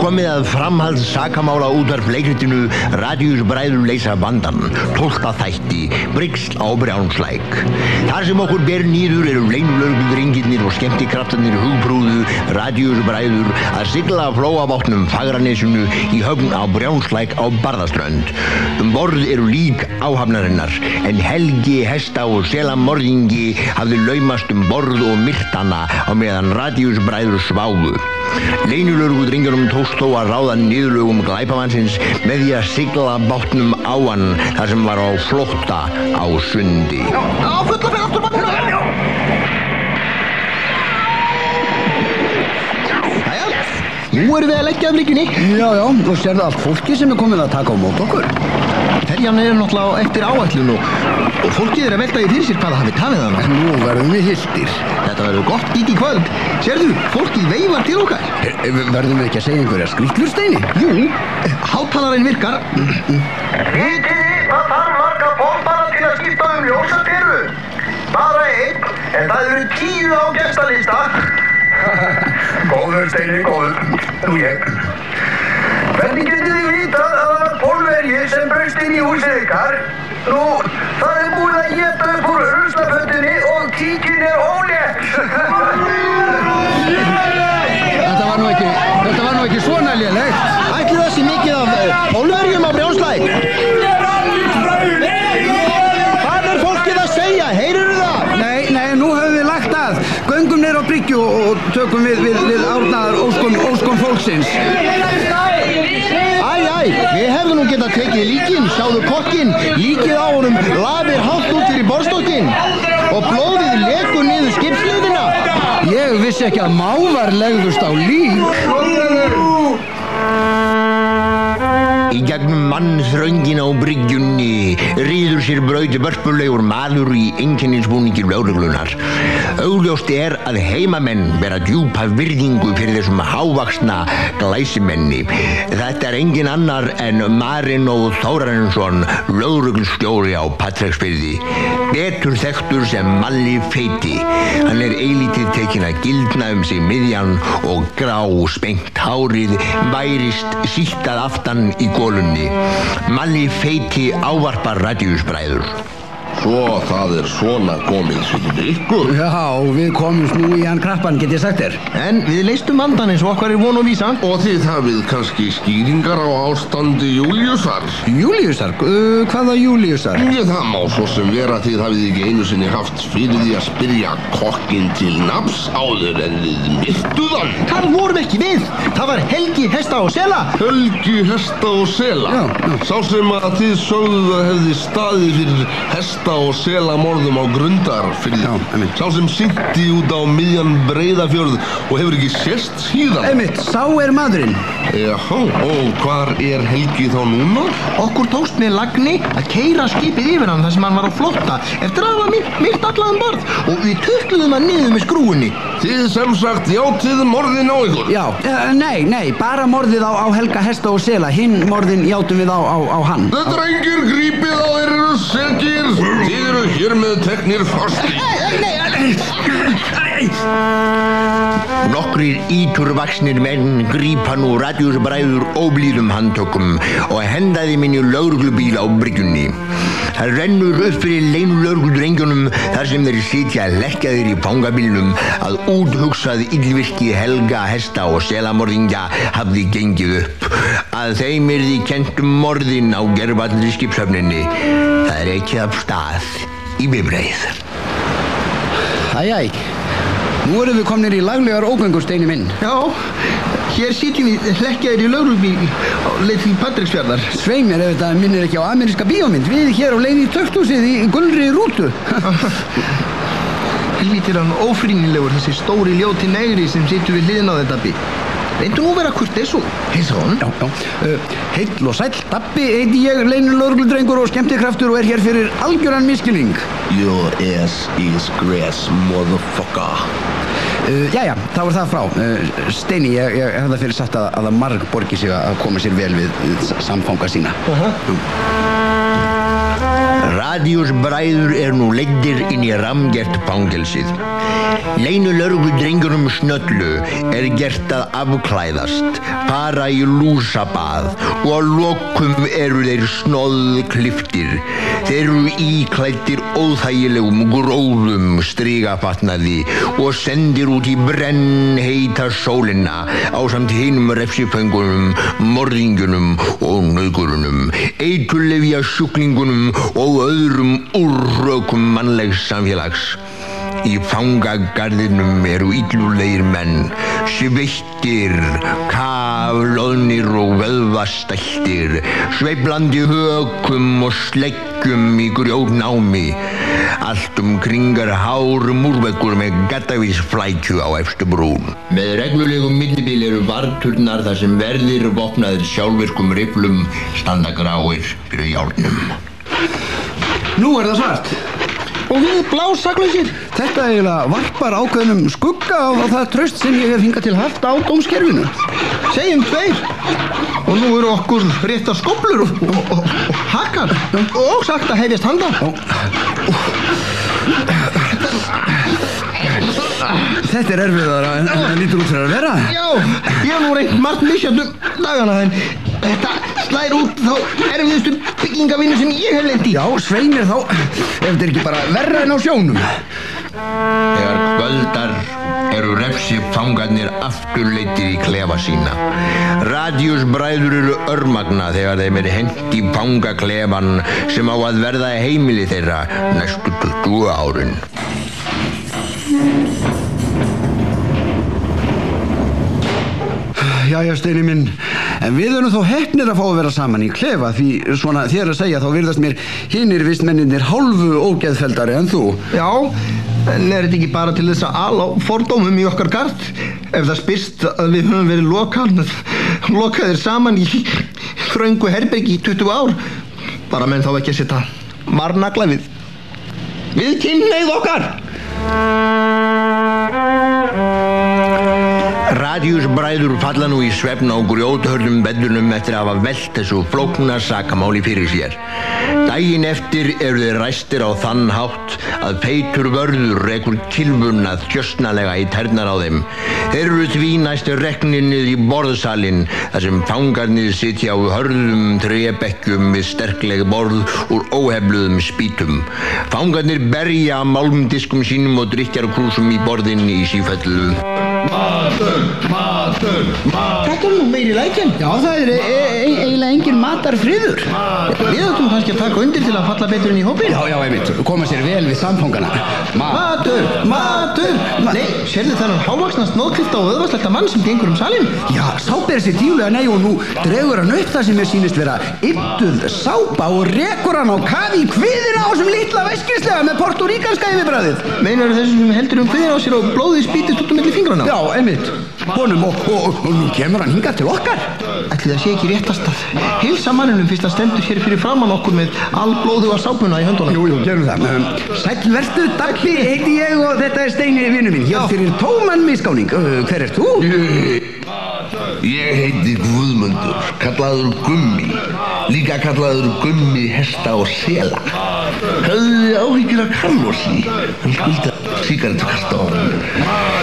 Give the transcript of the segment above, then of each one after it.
komið að framhald sakamála útvarpsleikritinu Radíusbræður leysa vandann, 12. þætti, Brigsl á Brjánslæk. Þar sem okkur ber nýður eru leynulögregludrengirnir og skemmtikraftarnir hugprúðu Radíusbræður að sigla flóabátnum Fagranesinu í höfn á Brjánslæk á Barðaströnd. Borð eru lík áhafnarinnar, en Helgi, hesta og selamorðingi hafði laumast borð og myrt hana á meðan Radíusbræður sváfu. Leynulögregludrengjunum tókst þó að ráða niðurlögum glæpamannsins með því að sigla bátnum á hann þar sem var á flótta á sundi. Á fulla fyrir aftur bátnum! Nú erum við að leggja af bryggjunni. Já, og sérðu allt fólki sem komið að taka á mót okkur. Ferjan náttúrulega eftir áætlun og fólkið að velta í fyrir sér hvað það hafi tafið hana. Nú verðum við hirtir. Þetta verður gott gík í kvöld. Sérðu, fólkið veifar til okkar. Verðum við ekki að segja einhverja skrítlur, Steini? Jú, hátalarinn virkar. Vitið, það þarf marga bombara til að skipta ljósaperu. Bara einn, en það eru 10 á gestalista. Góður, Steini, góður. Nú ég. Hvernig getið þið vitað að það var Pólverji sem braust inn í húsið ykkar? Nú, það búið að éta upp úr ruslafötunni og kíkin ólétt. Þetta var nú ekki svona lélegt. Ætli það sé mikið af Pólverjum á Brjánslæk? Hvað fólkið að segja? Heyrðu það? Nei, nú höfum við lagt að. Göngum niður á bryggju og tökum við árnaðar óskum fólksins. Við hefðum nú getað tekið líkin, sjáðu kokkinn, líkið á honum lafir hátt út fyrir borðstokkinn og blóðið lekur niður skipsleiðina. Ég vissi ekki að mávar legðust á lík. Í gegnum mannþröngin á bryggjunni ríður sér braut vörpulegur maður í einkennisbúningi lögreglunar. Augljóst að heimamenn bera djúpa virðingu fyrir þessum hávaxna glæsimenni. Þetta engin annar en Marino Þórarinsson, lögreglustjóri á Patreksfirði. Betur þekktur sem Malli feiti. Hann eilítið tekinn að gildna sig miðjan og grá spengt hárið bærist síttað aftan í golunni. Malli feiti ávarpar Radíusbræður. Svo það svona komið fyrir ykkur. Já, við komumst nú í hann krappan, get ég sagt þér. En við leystum vandan eins og okkar von og vísa. Og þið hafið kannski skýringar á ástandi Júlíusar. Júlíusar? Hvaða Júlíusar? Það má svo sem vera þið hafið ekki einu sinni haft fyrir því að spyrja kokkinn til nafns áður en þið myrtuð hann. Það vorum ekki við. Það var Helgi, hesta og sela. Helgi, hesta og sela? Já. Sá sem að þið sögðuð að hefði staðið fyrir hesta og selamorðum á Grundarfirði. Sá sem synti út á miðjan Breiðafjörð og hefur ekki sést síðan. Einmitt, sá maðurinn. Jáhá, og hvar Helgi þá núna? Okkur tókst með lagni að keyra skipið yfir hann þar sem hann var á flótta eftir að hafa myrt allan borð og við tukluðum hann niður með skrúinni. Þið sem sagt játið morðin á ykkur? Já, nei, bara morðið á Helga, hesta og sela. Hinn morðin játum við á hann. Drengir, grípið á þeir eru sekir. Þið eru hér með teknir fastir. Nokkrir íturvaxnir menn grípa nú Radíusbræður óblíðum handtökum og henda þeim inn í lögreglubíl á bryggjunni. Það rennur upp fyrir leynulögregludrengjunum þar sem þeir sitja lekkjaðir í fangabílnum að úthugsað illvirki Helga, hesta og selamorðingja hafði gengið upp. Að þeim yrði kennt morðin á gervallri skipshöfninni. Það ekið af stað í bifreið. Æ, nú erum við komnir í laglegar ógöngur, Steini minn. Já, hér sitjum við hlekkjaðir í lögreglubíl á leið til Patreksfjarðar. Svei mér ef þetta minnir ekki á ameríska bíómynd. Við hér á leið í tukthúsið í gulri rútu. Helvítir hann ófrýnilegur, þessi stóri ljóti negri sem situr við hliðina á þetta Dabbi. Reyndu nú vera kurteis og heilsa honum. Já. Heill og sæll, Dabbi heiti ég, leynulögregludrengur og skemmtikraftur og hér fyrir algjöran misskilning. Your ass is grass, motherfucker. Jæja, þá er það frá. Steini, ég hef það fyrir sagt að það marg borgi sig að koma sér vel við samfanga sína. Radíusbræður nú leiddir inn í rammgert fangelsið. Leynilörgudrengjunum snöllu gert að afklæðast, fara í lúsabað og að lokum eru þeir snoðkliftir. Þeir eru íklæddir óþægilegum gróðum strigafatnaði og sendir út í brennheita sólina ásamt hinum refsiföngunum, morðingjunum og nauðgurunum, eiturlyfja sjúklingunum og öðrum úrrökum mannlegs samfélags. Í fangagarðinum eru illulegir menn, sveittir, kafloðnir og vöðvastæltir, sveiflandi hökum og sleggjum í grjótnámi. Allt kringar hár múrveggur með gaddavírsflækju á efstu brún. Með reglulegum millibili eru varturnar þar sem verðir vopnaðir sjálfvirkum rifflum standa gráir fyrir járnum. Nú það svart. Og við blásaklausir. Þetta eiginlega varpar ákveðnum skugga á það traust sem ég hef hingað til haft á dómskerfinu. Segjum 2. Og nú eru okkur réttar skóflur og hakar og sagt að hefjast handa. Þetta erfiðara en það lítur út fyrir að vera. Já, ég hef nú reynt margt misjafnum dagana en þetta slær út þá erfiðustu byggingavinnu sem ég hef lent í. Já, sveinir þá, ef þetta ekki bara verra en á sjónum. Þegar kvöldar eru refsifangarnir afturleiddir í klefa sína. Radíusbræður eru örmagna þegar þeim hent í fangaklefan sem á að verða heimili þeirra næstu 20 árin. Jæja, Steini minn, en við erum þó heppnir að fá að vera saman í klefa því svona þér að segja þá virðast mér hinir vistmennirnir hálfu ógeðfeldari en þú. Já, en þetta ekki bara til þess að ala á fordómum í okkar garð? Ef það spyrst að við höfum verið lokaðir saman í þröngu herbergi í 20 ár, bara menn þá ekki að setja marnagla við kynhneigð okkar. Radíusbræður falla nú í svefn á grjóthörnum beddunum eftir að hafa velt þessu flókna sakamáli fyrir sér. Daginn eftir eru þeir ræstir á þann hátt að feitur vörður rekur kylfunna þjösnalega í tærnar á þeim. Þeir eru því næst reknir niður í borðsalinn þar sem fangarnir sitja á hörðum trébekkjum við sterkleg borð úr óhefluðum spýtum. Fangarnir berja málmdiskum sínum og drykkjarkrúsum í borðin í sífellu. Matur. Þetta nú meiri lækinn. Já, það eiginlega engin matarfriður. Við ættum kannski að taka undir til að falla betur inn í hópinn. Já, einmitt, koma sér vel við samfangana. Matur. Nei, sérðu þennan hávaxna snóðklifta og öðvaslagta mann sem gengur salinn? Já, sáber sér tíulega nei og nú dregur hann upp það sem mér sýnist vera ydduð sápa og rekur hann á kafi í kviðina á þessum litla veskislega með portúríkanska yfirbragðið. Meinarðu þessum sem heldur kviðina á sér og blóðið spýtist út milli fingrana? Já, einmitt. Honum og nú kemur hann hingað til okkar. Ætli það sé ekki réttast að heilsa manninum fyrst að stendur hér fyrir framan okkur með alblóðuga sápuna í höndunum. Jú, gerum það. Sæll vertu, Dabbi heiti ég og þetta Steini vinur minn. Hér fyrir tóman misgáning. Hver ert þú? Ég heiti Guðmundur, kallaður Gummi, líka kallaður Gummi hesta og sela. Höfðu áhyggjur af Carlosi, hann skulda sígarettukasta á honum.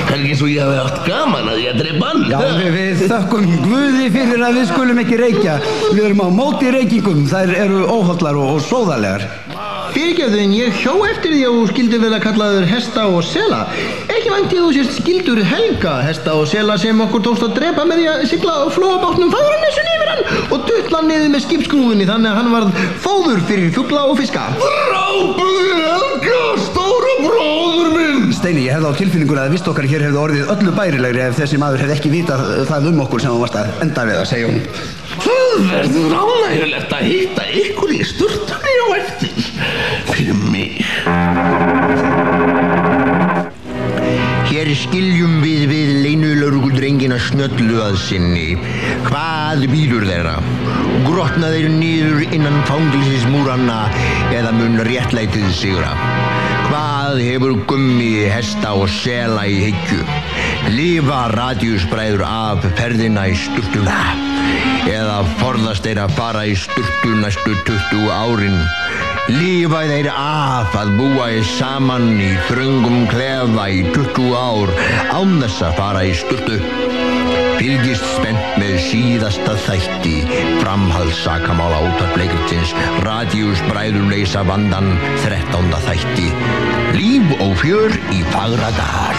Það ekki eins og ég hafi haft gaman að ég drepa hann. Já, við þökkum Guði fyrir að við skulum ekki reykja. Við erum á móti reykingum, þær eru óhollar og sóðalegar. Fyrirgefðu, en ég hjó eftir því að þú skildir vel að kallaður hesta og sela. Ekki vænti þú sést skildur Helga, hesta og sela sem okkur tókst að drepa með því að sigla á flóabátnum Fagranessunni yfir hann og dutla hann niður með skipskrúfunni þannig að hann varð fóður fyrir fugla og fiska. Frábæður Helga, stóra bróður minn! Steini, ég hefði á tilfinningunni að vist okkar hér hefði orðið öllu bærilegri ef þessi maður hefði ekki vitað það okkur sem þú varst að enda við að segja hún. Það verður ánægjulegt að hitta ykkur í sturtunni á eftir fyrir mig. Hér skiljum við leynilögregludrengina Snöllu að sinni. Hvað bíður þeirra? Grotna þeir niður innan fangelsismúranna eða mun réttlætið sigra? Hvað hefur Gummi, hesta og sela í hyggju? Lifa radíusbræður af ferðina í sturtuna? Eða forðast þeir að fara í sturtu næstu 20 árin? Lifa þeir af að búa saman í þröngum klefa í 20 ár án þess að fara í sturtu. Fylgist spennt með síðasta þætti framhaldssakamála útvarpsleikritsins Radíus bræður leysa vandann 13. þætti. Líf og fjör í Fagradal.